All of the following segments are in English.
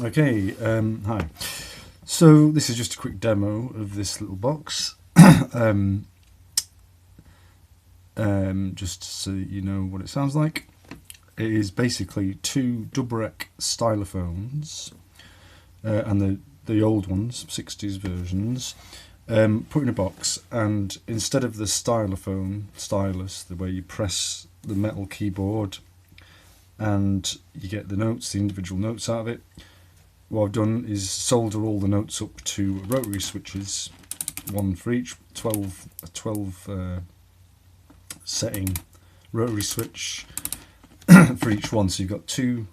Okay, hi. So this is just a quick demo of this little box. Just so you know what it sounds like. It is basically two Dubreq Stylophones, and the old ones, 60s versions, put in a box, and instead of the stylus, the way you press the metal keyboard and you get the notes, the individual notes out of it, what I've done is solder all the notes up to rotary switches, one for each, 12 setting rotary switch for each one. So you've got two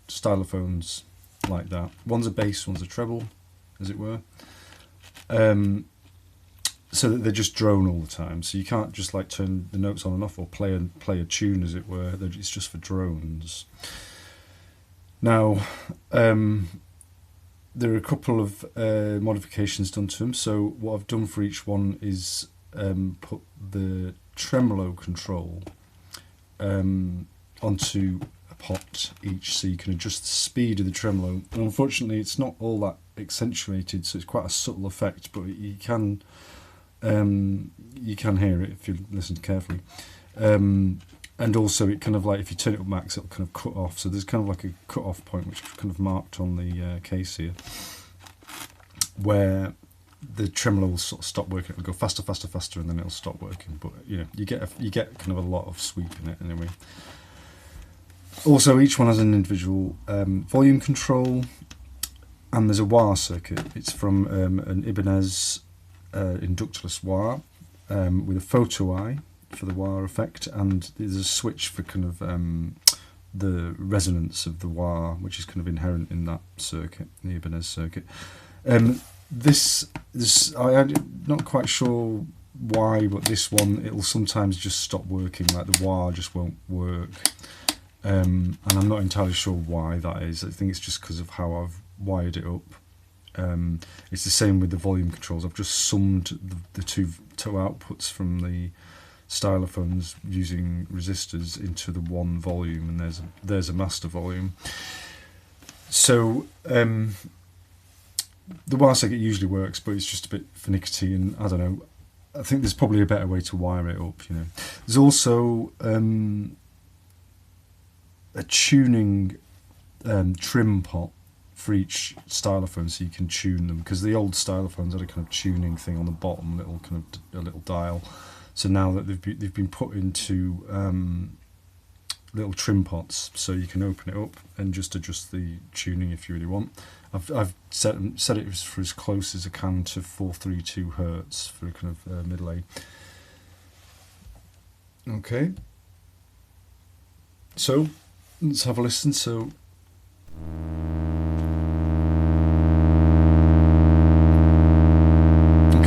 stylophones like that. One's a bass, one's a treble, as it were. So that they're just drone all the time. So you can't just like turn the notes on and off or play a tune, as it were. It's just for drones. Now, there are a couple of modifications done to them. So what I've done for each one is put the tremolo control onto a pot each, so you can adjust the speed of the tremolo. And unfortunately, it's not all that accentuated, so it's quite a subtle effect, but you can hear it if you listen carefully. And also, it kind of like, if you turn it up max, it'll kind of cut off. So there's kind of like a cut off point, which is kind of marked on the case here, where the tremolo will sort of stop working. It'll go faster, faster, faster, and then it'll stop working. But you know, you get kind of a lot of sweep in it anyway. Also, each one has an individual volume control, and there's a wah circuit. It's from an Ibanez inductless wah with a photoeye for the wah effect, and there's a switch for kind of the resonance of the wah, which is kind of inherent in that circuit, the Ibanez circuit. I'm not quite sure why, but this one, it'll sometimes just stop working, like the wah just won't work, and I'm not entirely sure why that is. I think it's just because of how I've wired it up. It's the same with the volume controls. I've just summed the two outputs from the stylophones using resistors into the one volume, and there's a master volume. So the wire circuit usually works, but it's just a bit finicky, and I don't know. I think there's probably a better way to wire it up. You know, there's also a tuning trim pot for each stylophone, so you can tune them, because the old stylophones had a kind of tuning thing on the bottom, a little dial. So now that they've been put into little trim pots, so you can open it up and just adjust the tuning if you really want. I've set it for as close as I can to 432 Hertz for a kind of middle A. Okay, so let's have a listen. So.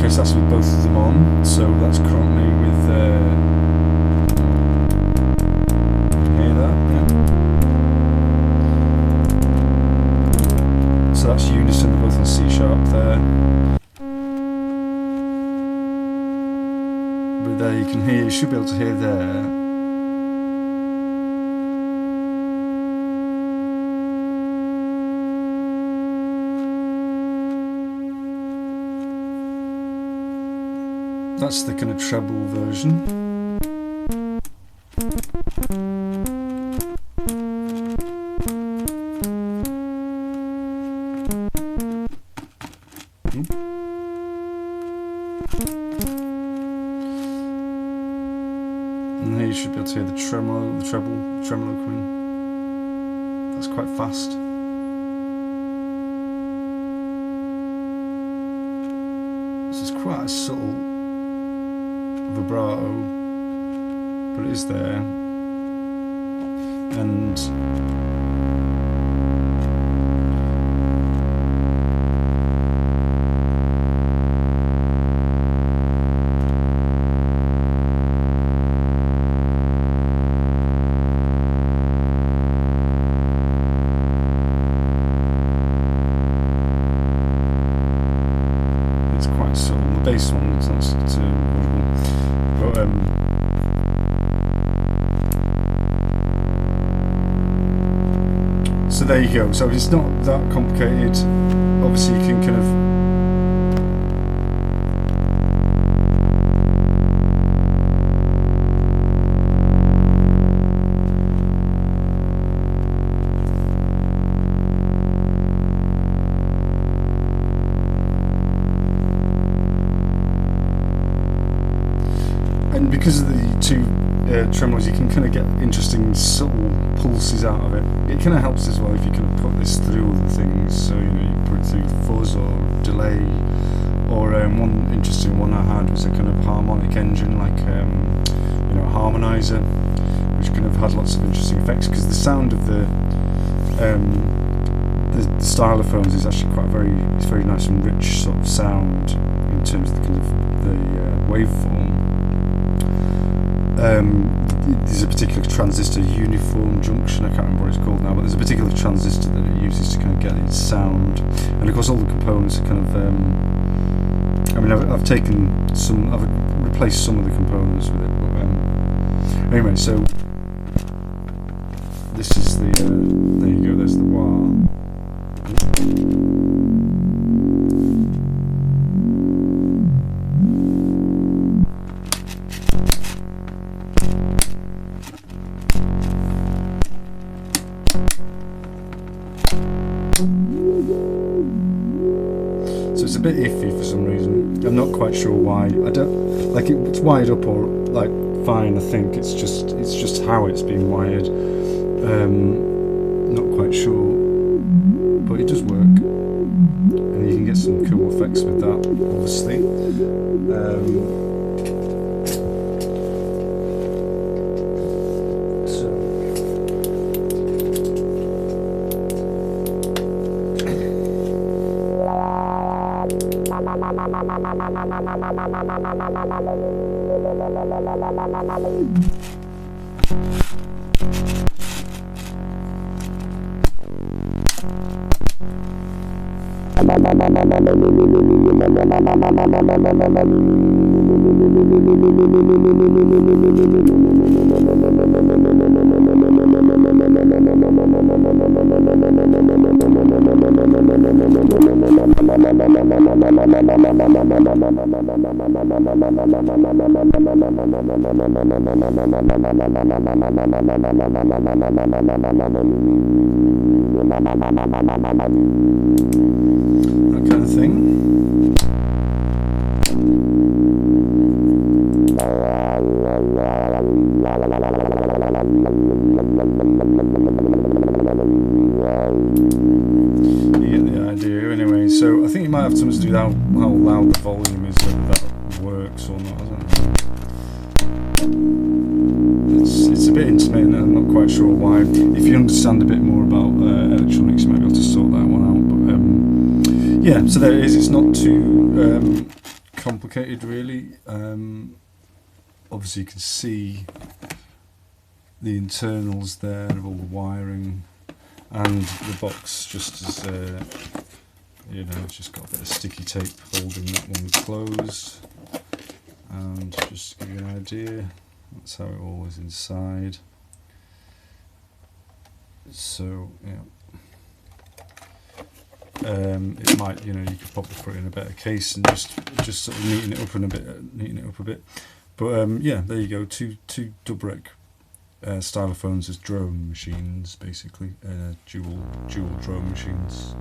So that's with both of them on, so that's currently with, hear that, yeah. So that's unison, they're both on C sharp there. But there you can hear, you should be able to hear there. That's the kind of treble version. And here you should be able to hear the tremolo coming. That's quite fast. This is quite a subtle vibrato, but it is there, and it's quite subtle. The bass one is not too audible, but So there you go. So it's not that complicated. Obviously you can kind of and because of the two tremolos, you can kind of get interesting subtle pulses out of it. It kind of helps as well if you kind of put this through other things. So you know, you put it through fuzz or delay, or one interesting one I had was a kind of harmonic engine, like you know, a harmonizer, which kind of had lots of interesting effects, because the sound of the stylophones is actually quite it's very nice and rich sort of sound in terms of the kind of the waveform. There's a particular transistor, uniform junction, I can't remember what it's called now, but there's a particular transistor that it uses to kind of get its sound. And of course all the components are kind of, I mean, I've replaced some of the components with it, but anyway, so this is the, there you go, there's the wah. So it's a bit iffy for some reason. I'm not quite sure why. I don't like it's wired up or like fine. I think it's just how it's been wired. Not quite sure, but it does work, and you can get some cool effects with that, obviously. That kind of thing. You get the idea anyway. So I think it might have something to do with how loud the volume is, whether that works or not. I don't know. It's a bit intermittent, and I'm not quite sure why. If you understand a bit more about electronics, you might be able to sort that one out. But yeah, so there it is. It's not too complicated, really. Obviously, you can see the internals there of all the wiring, and the box just as you know, it's just got a bit of sticky tape holding that one closed. And just to give you an idea, that's how it all is inside. So yeah, it might, you know, you could probably put it in a better case and just sort of neaten it up a bit. But yeah, there you go. Two Dubreq Stylophones as drone machines, basically, dual drone machines.